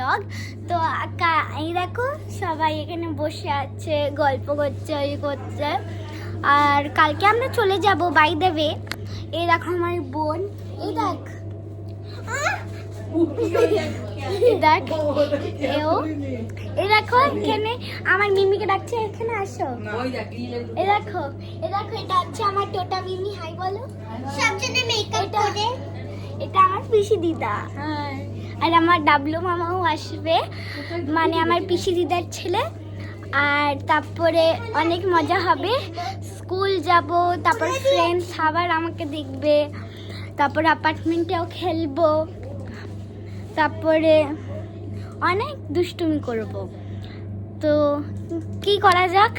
Blog. তো এই দেখো সবাই এখানে বসে আছে, গল্প করছে, ওই করছে। আর কালকে আমরা চলে যাব বাই দ্য ওয়ে। এই দেখো আমার বোন, এই দেখ দেখ এই দেখো এখানে আমার মিমিকে ডাকছে, এখানে আসো। এই দেখো এটা হচ্ছে আমার টোটা মিমি। হাই বলো। সবজনে মেকআপ করে। এটা আমার পিসি দিদা। আর আমার ডাবলু মামাও আসবে, মানে আমার পিসি দিদার ছেলে। আর তারপরে অনেক মজা হবে, স্কুল যাব, তারপর ফ্রেন্ডস আবার আমাকে দেখবে, তারপর অ্যাপার্টমেন্টেও খেলবো, তারপরে অনেক দুষ্টুমি করব। তো কি করা যাক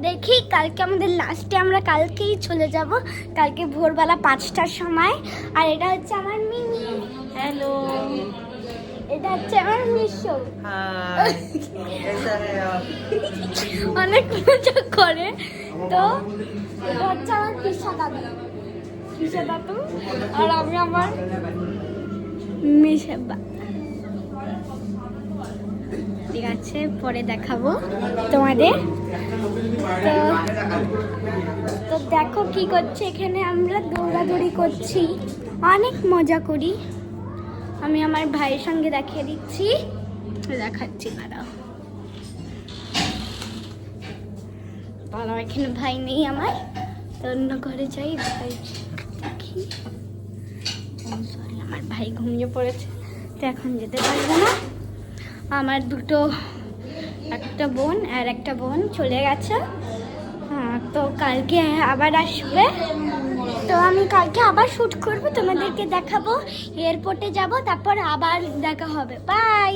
দেখি। কালকে আমাদের লাস্টে, আমরা কালকেই চলে যাব, কালকে ভোরবেলা 5টার সময়। আর এটা হচ্ছে আমার মিমি। हेलो এটা হচ্ছে আমার মিশো। हाय कैसा है आप অনেক মজা করে। তো এটা হচ্ছে আমার পিসা দাদু, আর আমি আমার মিশাবা। ঠিক আছে, পরে দেখাবো তোমাদের। তো তো দেখো কি করছে এখানে, আমরা দৌড়াদৌড়ি করছি, অনেক মজা করি। আমি আমার ভাইয়ের সঙ্গে দেখিয়ে দিচ্ছি, দেখাচ্ছি দাঁড়াও। ভালো, এখানে ভাই নেই আমার, তো অন্য ঘরে যাই, ভাই দেখি। সরি, আমার ভাই ঘুমিয়ে পড়েছে, তো এখন যেতে পারবো না। আমার একটা বোন আর একটা বোন চলে গেছে। হ্যাঁ, তো কালকে আবার আসবে। তো আমি কালকে আবার শ্যুট করবো, তোমাদেরকে দেখাবো, এয়ারপোর্টে যাব, তারপর আবার দেখা হবে। বাই।